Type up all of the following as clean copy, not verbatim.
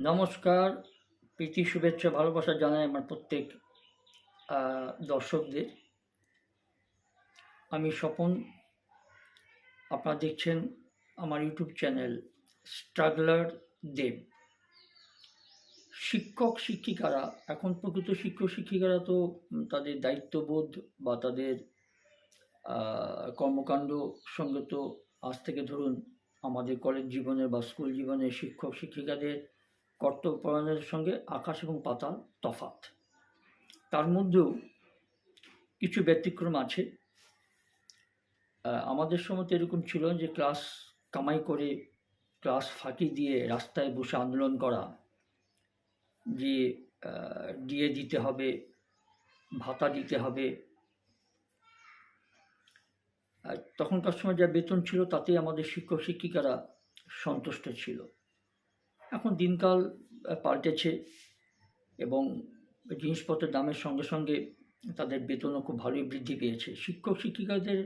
নমস্কার, প্রীতি শুভেচ্ছা ভালোবাসা জানাই আমার প্রত্যেক দর্শকদের। আমি স্বপন, আপনারা দেখছেন আমার ইউটিউব চ্যানেল স্ট্রাগলার দেব। শিক্ষক শিক্ষিকারা, এখন প্রকৃত শিক্ষক শিক্ষিকারা তো তাদের দায়িত্ববোধ বা তাদের কর্মকাণ্ড সঙ্গে তো আজ থেকে ধরুন আমাদের কলেজ জীবনে বা স্কুল জীবনে শিক্ষক শিক্ষিকাদের কর্তব্য পরায়ণের সঙ্গে আকাশ এবং পাতাল তফাৎ। তার মধ্যেও কিছু ব্যতিক্রম আছে। আমাদের সময় তো এরকম ছিল যে ক্লাস কামাই করে, ক্লাস ফাঁকি দিয়ে রাস্তায় বসে আন্দোলন করা, যে ডিএ দিতে হবে, ভাতা দিতে হবে। তখনকার সময় যা বেতন ছিল তাতেই আমাদের শিক্ষক শিক্ষিকারা সন্তুষ্ট ছিল। এখন দিনকাল পাল্টেছে এবং জিনিসপত্রের দামের সঙ্গে সঙ্গে তাদের বেতনও খুব ভালোই বৃদ্ধি পেয়েছে। শিক্ষক শিক্ষিকাদের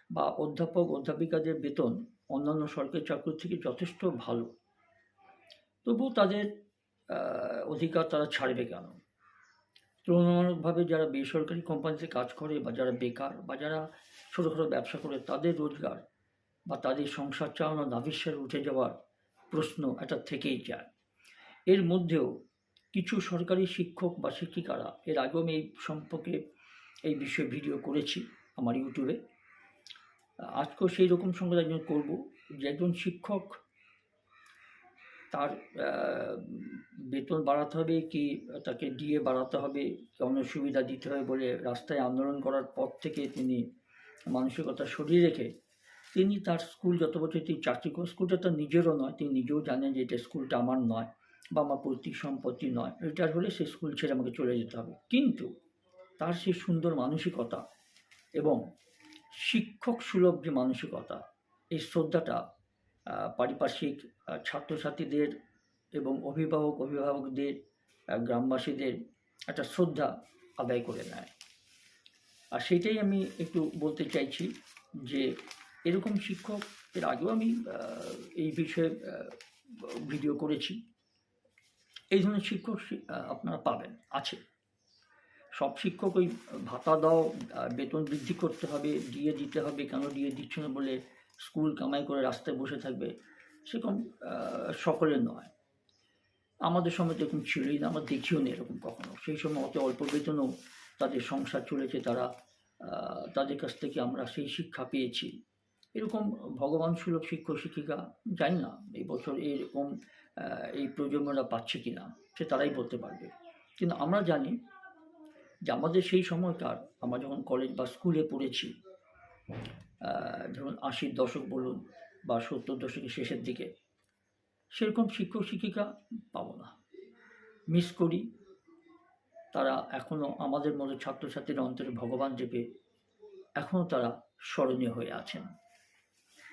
বা অধ্যাপক অধ্যাপিকাদের বেতন অন্যান্য সরকারি চাকরির থেকে যথেষ্ট ভালো, তবুও তাদের অধিকার তারা ছাড়বে কেন? তুলনামূলকভাবে যারা বেসরকারি কোম্পানিতে কাজ করে বা যারা বেকার বা যারা ছোটোখাটো ব্যবসা করে, তাদের রোজগার বা তাদের সংসার চালানো নাভিশ্বাসে উঠে যাওয়ার প্রশ্ন এটা থেকেই যায়। এর মধ্যেও কিছু সরকারি শিক্ষক বা শিক্ষিকারা, এর আগেও আমি এই সম্পর্কে এই বিষয়ে ভিডিও করেছি আমার ইউটিউবে, আজকেও সেই রকম সঙ্গে একজন করব, যে একজন শিক্ষক তার বেতন বাড়াতে হবে কি তাকে ডিএ বাড়াতে হবে, অন্য সুবিধা দিতে হবে বলে রাস্তায় আন্দোলন করার পর থেকে তিনি মানসিকতা সরিয়ে রেখে তিনি তার স্কুল যত বছর তিনি চাকরি করে, স্কুলটা তার নিজেরও নয়, তিনি নিজেও জানেন যে এটা স্কুলটা আমার নয় বা আমার পৈতৃক সম্পত্তি নয়, রিটায়ার হলে সেই স্কুল ছেড়ে আমাকে চলে যেতে হবে। কিন্তু তার সেই সুন্দর মানসিকতা এবং শিক্ষক সুলভ যে মানসিকতা, এই শ্রদ্ধাটা পারিপার্শ্বিক ছাত্রছাত্রীদের এবং অভিভাবকদের, গ্রামবাসীদের একটা শ্রদ্ধা আদায় করে নেয়। আর সেটাই আমি একটু বলতে চাইছি যে এরকম শিক্ষক, এর আগেও আমি এই বিষয়ে ভিডিও করেছি। এই ধরনের শিক্ষক আপনারা পাবেন, আছে। সব শিক্ষক ওই ভাতা দাও, বেতন বৃদ্ধি করতে হবে, ডিএ দিতে হবে, কেন ডিএ দিচ্ছে না বলে স্কুল কামাই করে রাস্তায় বসে থাকবে, সেরকম সকলের নয়। আমাদের সময় তো এরকম ছিলই না, আমরা দেখিও নি এরকম কখনো। সেই সময় অত অল্প বেতনেও তাদের সংসার চলেছে, তারা তাদের কাছ থেকে আমরা সেই শিক্ষা পেয়েছি। এরকম ভগবান সুলভ শিক্ষক শিক্ষিকা জানি না এই বছর এরকম এই প্রজন্মরা পাচ্ছে কি না, সে তারাই বলতে পারবে। কিন্তু আমরা জানি যে আমাদের সেই সময়কার, আমরা যখন কলেজ বা স্কুলে পড়েছি, ধরুন 80-র দশক বলুন বা 70-র দশকের শেষের দিকে, সেরকম শিক্ষক শিক্ষিকা পাবো না, মিস করি। তারা এখনও আমাদের মতো ছাত্রছাত্রীর অন্তরে ভগবান রূপে এখনও তারা স্মরণীয় হয়ে আছেন।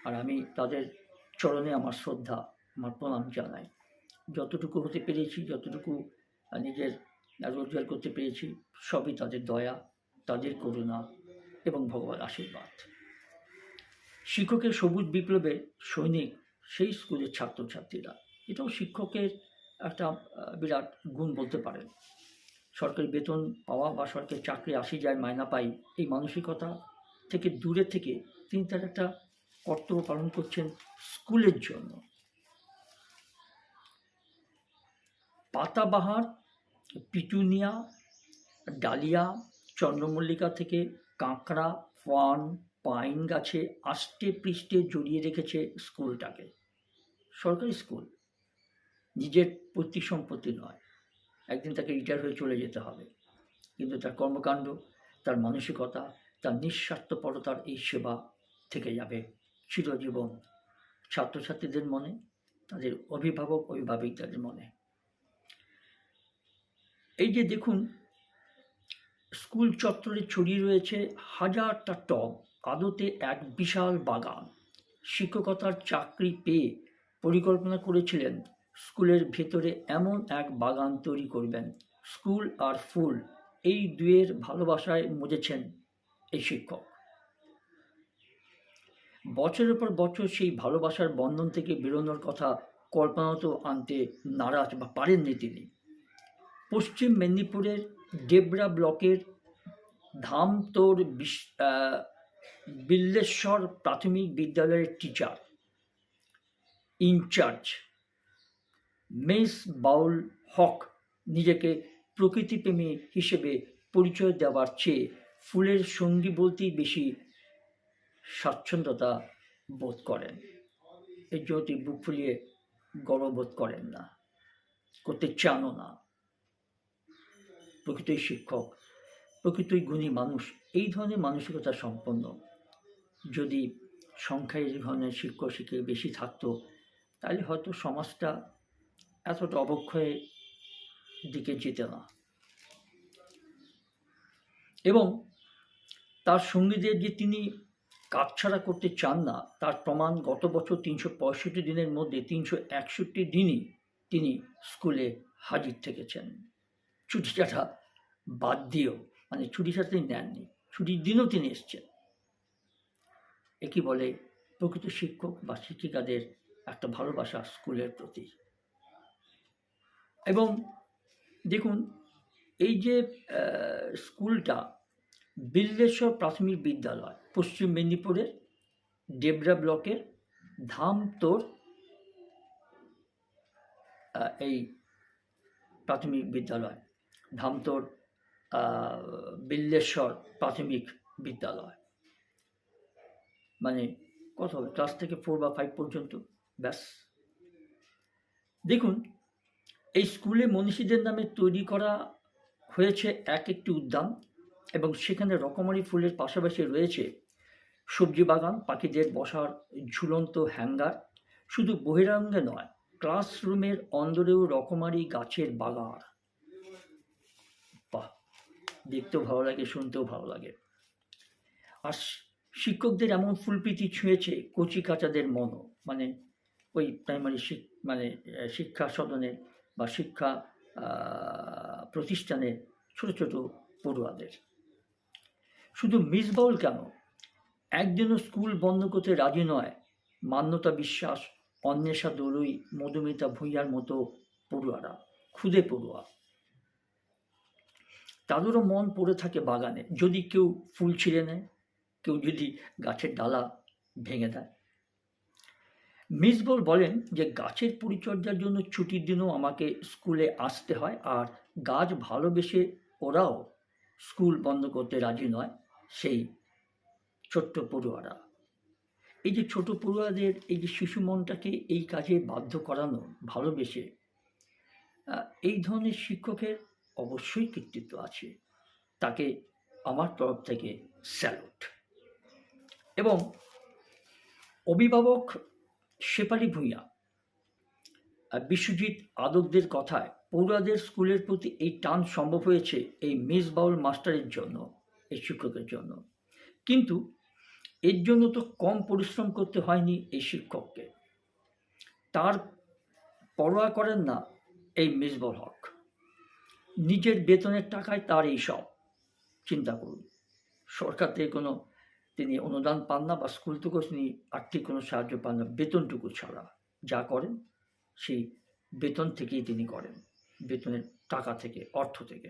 আর আমি তাদের চরণে আমার শ্রদ্ধা, আমার প্রণাম জানাই। যতটুকু হতে পেরেছি, যতটুকু নিজের রোজগার করতে পেরেছি, সবই তাদের দয়া, তাদের করুণা এবং ভগবান আশীর্বাদ। শিক্ষকের সবুজ বিপ্লবের সৈনিক সেই স্কুলের ছাত্রছাত্রীরা, এটাও শিক্ষকের একটা বিরাট গুণ বলতে পারেন। সরকারি বেতন পাওয়া বা সরকারি চাকরি আসি যায়, মায়না পাই, এই মানসিকতা থেকে দূরে থেকে তিনি তার একটা কর্তব্য পালন করছেন স্কুলের জন্য। পাতাবাহার, পিটুনিয়া, ডালিয়া, চন্দ্রমল্লিকা থেকে কাঁকড়া, ফার্ন, পাইন গাছে আষ্টে পৃষ্ঠে জড়িয়ে রেখেছে স্কুলটাকে। সরকারি স্কুল, নিজের পৈতৃক সম্পত্তি নয়, একদিন তাকে রিটায়ার হয়ে চলে যেতে হবে, কিন্তু তার কর্মকাণ্ড, তার মানসিকতা, তার নিঃস্বার্থপরতার এই সেবা থেকে যাবে চিরজীবন ছাত্রছাত্রীদের মনে, তাদের অভিভাবকদের মনে। এই যে দেখুন, স্কুল চত্বরে ছড়িয়ে রয়েছে হাজারটা টব, আদতে এক বিশাল বাগান। শিক্ষকতার চাকরি পেয়ে পরিকল্পনা করেছিলেন স্কুলের ভেতরে এমন এক বাগান তৈরি করবেন। স্কুল আর ফুল, এই দুয়ের ভালোবাসায় মজেছেন এই শিক্ষক। বছরের পর বছর সেই ভালোবাসার বন্ধন থেকে বেরোনোর কথা কল্পনাতেও আনতে নারাজ বা পারেননি তিনি। পশ্চিম মেদিনীপুরের ডেবরা ব্লকের ধামতোর বিল্লেশ্বর প্রাথমিক বিদ্যালয়ের টিচার ইনচার্জ মেস বাউল হক নিজেকে প্রকৃতিপ্রেমী হিসেবে পরিচয় দেওয়ার চেয়ে ফুলের সঙ্গী বলতেই বেশি স্বাচ্ছন্দ্যতা বোধ করেন। এর জন্য তিনি বুক ফুলিয়ে গর্ববোধ করেন না, করতে চানও না। প্রকৃতই শিক্ষক, প্রকৃতই গুণী মানুষ, এই ধরনের মানসিকতা সম্পন্ন যদি সংখ্যায় এই ধরনের শিক্ষক শিক্ষক বেশি থাকতো, তাহলে হয়তো সমাজটা এতটা অবক্ষয়ের দিকে যেত না। এবং তার সঙ্গীদের যে তিনি কাটছাড়া করতে চান না, তার প্রমাণ গত বছর 365 দিনের মধ্যে 361 দিনই তিনি স্কুলে হাজির থেকেছেন, ছুটিছাটা বাদ দিয়েও। মানে ছুটিছাটা তিনি নেননি, ছুটির দিনও তিনি এসছেন। একই বলে প্রকৃত শিক্ষক বা শিক্ষিকাদের একটা ভালোবাসা স্কুলের প্রতি। এবং দেখুন, এই যে স্কুলটা বিল্লেশ্বর প্রাথমিক বিদ্যালয়, পশ্চিম মেদিনীপুরের ডেবরা ব্লকের ধামতোর এই প্রাথমিক বিদ্যালয়, ধামতোর বিল্লেশ্বর প্রাথমিক বিদ্যালয়, মানে কত হবে, ক্লাস থেকে 4 বা 5 পর্যন্ত, ব্যাস। দেখুন, এই স্কুলে মনীষীদের নামে তৈরি করা হয়েছে একটি উদ্যান, এবং সেখানে রকমারি ফুলের পাশাপাশি রয়েছে সবজি বাগান, পাখিদের বসার ঝুলন্ত হ্যাঙ্গার। শুধু বহিরাঙ্গে নয়, ক্লাসরুমের অন্দরেও রকমারি গাছের বাগান। বাহ, দেখতেও ভালো লাগে, শুনতেও ভালো লাগে। আর শিক্ষকদের এমন ফুলপ্রীতি ছুঁয়েছে কচি কাচাদের মনও, মানে ওই প্রাইমারি শিক্ষা সদনে বা শিক্ষা প্রতিষ্ঠানের ছোট ছোট পড়ুয়াদের। শুধু মিস বাউল কেন, একদিনও স্কুল বন্ধ করতে রাজি নয় মান্যতা বিশ্বাস, অন্বেষা দলুই, মধুমিতা ভূঁইয়ার মতো পড়ুয়ারা, ক্ষুদে পড়ুয়া। তাদেরও মন পড়ে থাকে বাগানে, যদি কেউ ফুল ছিঁড়ে নেয়, কেউ যদি গাছের ডালা ভেঙে দেয়। মিস বাউল বলেন যে গাছের পরিচর্যার জন্য ছুটির দিনও আমাকে স্কুলে আসতে হয়, আর গাছ ভালোবেসে ওরাও স্কুল বন্ধ করতে রাজি নয়, সেই ছোট্ট পড়ুয়ারা। এই যে ছোট পড়ুয়াদের এই যে শিশু মনটাকে এই কাজে বাধ্য করানো, ভালোবেসে, এই ধরনের শিক্ষকের অবশ্যই কৃতিত্ব আছে, তাকে আমার তরফ থেকে স্যালুট। এবং অভিভাবক শেফালি ভূঁইয়া, বিশ্বজিৎ আদকদের কথায় পড়ুয়াদের স্কুলের প্রতি এই টান সম্ভব হয়েছে এই মিস বাউল মাস্টারের জন্য, এই শিক্ষকের জন্য। কিন্তু এর জন্য তো কম পরিশ্রম করতে হয়নি এই শিক্ষককে। তার পরোয়া করেন না এই মিস বাউল হক, নিজের বেতনের টাকায় তার এই সব। চিন্তা করুন, সরকার থেকে কোনো তিনি অনুদান পান না, বা স্কুল থেকেও তিনি আর্থিক কোনো সাহায্য পান না, বেতনটুকু ছাড়া যা করেন সেই বেতন থেকেই তিনি করেন, বেতনের টাকা থেকে, অর্থ থেকে।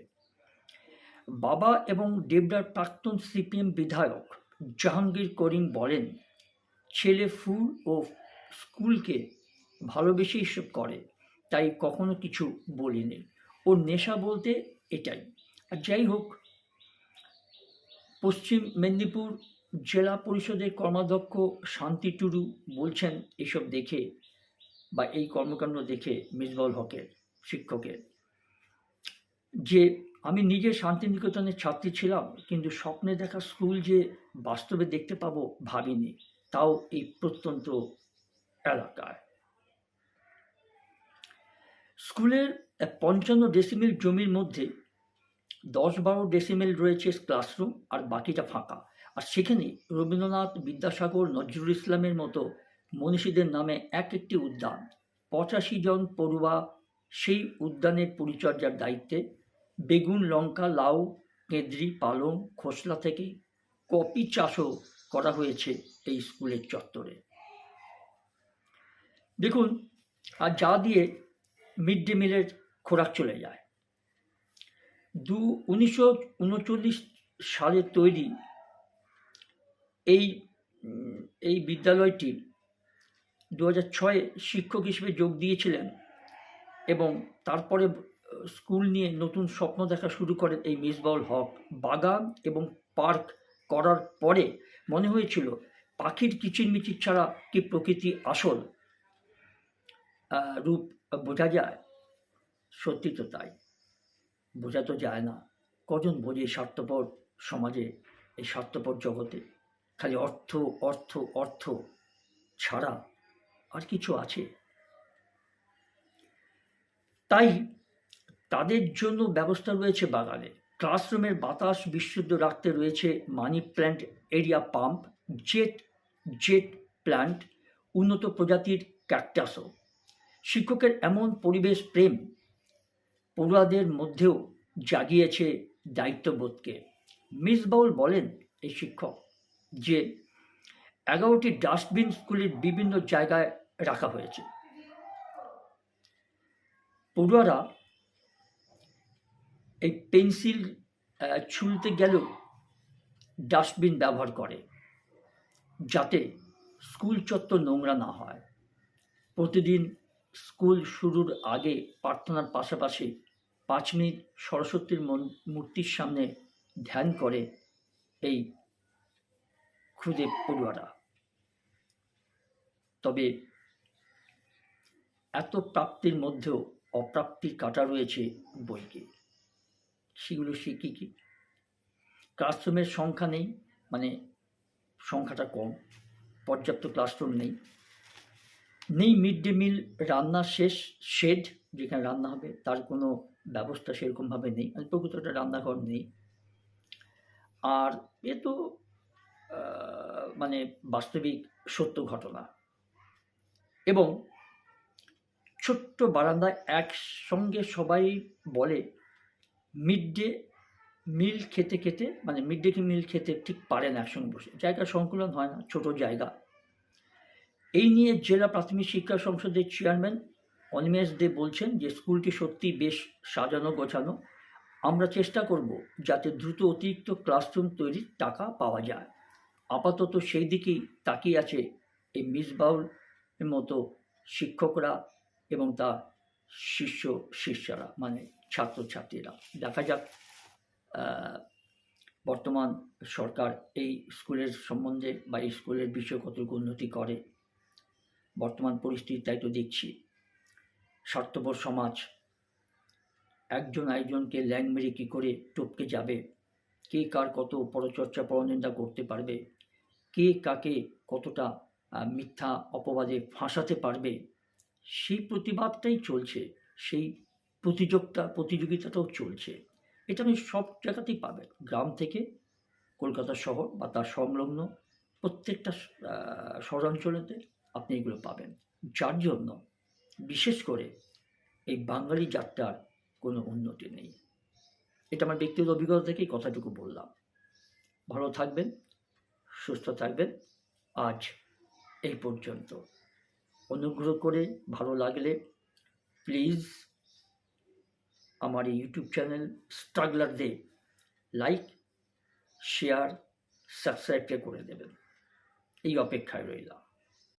বাবা এবং ডেবরার প্রাক্তন সিপিএম বিধায়ক জাহাঙ্গীর করিম বলেন, ছেলে ফুল ও স্কুলকে ভালোবেসে এসব করে, তাই কখনো কিছু বলিনি। ওর নেশা বলতে এটাই। আর যাই হোক, পশ্চিম মেদিনীপুর জেলা পরিষদের কর্মাধ্যক্ষ শান্তি টুডু বলছেন এসব দেখে, বা এই কর্মকাণ্ড দেখে মিস বাউল হকের, শিক্ষকের, যে আমি নিজে শান্তিনিকেতনের ছাত্রী ছিলাম, কিন্তু স্বপ্নে দেখা স্কুল যে বাস্তবে দেখতে পাবো ভাবিনি, তাও এই প্রত্যন্ত এলাকায়। স্কুলের 55 ডেসিমেল জমির মধ্যে 10-12 ডেসিমেল রয়েছে ক্লাসরুম, আর বাকিটা ফাঁকা। আর সেখানে রবীন্দ্রনাথ, বিদ্যাসাগর, নজরুল ইসলামের মতো মনীষীদের নামে একটি উদ্যান। 85 জন পড়ুয়া সেই উদ্যানের পরিচর্যার দায়িত্বে। বেগুন, লঙ্কা, লাউ, কেঁদরি, পালং, খোসলা থেকে কপি চাষও করা হয়েছে এই স্কুলের চত্বরে। দেখুন, আর যা দিয়ে মিড ডে মিলের খোরাক চলে যায়। 1939 সালে তৈরি এই বিদ্যালয়টি 2006 শিক্ষক হিসেবে যোগ দিয়েছিলেন এবং তারপরে স্কুল নিয়ে নতুন স্বপ্ন দেখা শুরু করেন এই মিসবাউল হক। বাগান এবং পার্ক করার পরে মনে হয়েছিল পাখির কিচিরমিচির ছাড়া কি প্রকৃতি আসল রূপ বোঝা যায়? সত্যি তো তাই, বোঝা তো যায় না। কজন বোঝে স্বার্থপর সমাজে, এই স্বার্থপর জগতে খালি অর্থ অর্থ অর্থ ছাড়া আর কিছু আছে? তাই তাদের জন্য ব্যবস্থা রয়েছে বাগানে। ক্লাসরুমের বাতাস বিশুদ্ধ রাখতে রয়েছে money plant area pump, jet plant, উন্নত প্রজাতির ক্যাকটাসও। শিক্ষকের এমন পরিবেশ প্রেম পড়ুয়াদের মধ্যেও জাগিয়েছে দায়িত্ববোধকে। মিসবাউল বলেন, এই শিক্ষক, যে 11টি ডাস্টবিন স্কুলের বিভিন্ন জায়গায় রাখা হয়েছে। পড়ুয়ারা এই পেন্সিল ছুলতে গেলেও ডাস্টবিন ব্যবহার করে যাতে স্কুল চত্বর নোংরা না হয়। প্রতিদিন স্কুল শুরুর আগে প্রার্থনার পাশাপাশি 5 মিনিট সরস্বতীর মূর্তির সামনে ধ্যান করে এই ক্ষুদে পড়ুয়ারা। তবে এত প্রাপ্তির মধ্যেও অপ্রাপ্তির কাটা রয়েছে বইকে। সেগুলো সে কী কী? ক্লাসরুমের সংখ্যা নেই, মানে সংখ্যাটা কম, পর্যাপ্ত ক্লাসরুম নেই, মিড ডে মিল রান্নার শেড যেখানে রান্না হবে তার কোনো ব্যবস্থা সেরকমভাবে নেই, মানে প্রকৃত একটা রান্নাঘর নেই। আর এ তো মানে বাস্তবিক সত্য ঘটনা। এবং ছোট্ট বারান্দায় একসঙ্গে সবাই বলে মিড ডে মিল খেতে মানে মিড ডে মিল খেতে ঠিক পারে না একসঙ্গে বসে, জায়গা সংকুলন হয় না, ছোট জায়গা। এই নিয়ে জেলা প্রাথমিক শিক্ষা সংসদের চেয়ারম্যান অনিমেষ দে বলছেন যে স্কুলটি সত্যি বেশ সাজানো গোছানো। আমরা চেষ্টা করব যাতে দ্রুত অতিরিক্ত ক্লাসরুম তৈরির টাকা পাওয়া যায়। আপাতত সেই দিকেই তাকিয়ে আছে এই মিসবাউলের মতো শিক্ষকরা এবং তার শিষ্যরা, মানে ছাত্রছাত্রীরা। দেখা যাক বর্তমান সরকার এই স্কুলের সম্বন্ধে বা এই স্কুলের বিষয়ে কতটুকু উন্নতি করে। বর্তমান পরিস্থিতি তাই তো দেখছি, স্বার্থপর সমাজ, একজন আরেকজনকে ল্যাং মেরে কী করে টপকে যাবে, কে কার কত পরচর্চা পরনিন্দা করতে পারবে, কে কাকে কতটা মিথ্যা অপবাদে ফাঁসাতে পারবে, সেই প্রতিবাদটাই চলছে, সেই প্রতিযোগিতাটাও চলছে। এটা আপনি সব জায়গাতেই পাবেন, গ্রাম থেকে কলকাতা শহর বা তার সংলগ্ন প্রত্যেকটা শহরাঞ্চলেতে আপনি এগুলো পাবেন। যার জন্য বিশেষ করে এই বাঙালি জাতটার কোনো উন্নতি নেই। এটা আমার ব্যক্তিগত অভিজ্ঞতা থেকেই কথাটুকু বললাম। ভালো থাকবেন, সুস্থ থাকবেন। আজ এই পর্যন্ত। অনুগ্রহ করে ভালো লাগলে প্লিজ আমার এই YouTube channel struggler Dey like, share, সাবস্ক্রাইবটা করে দেবেন। এই অপেক্ষায় রইলাম।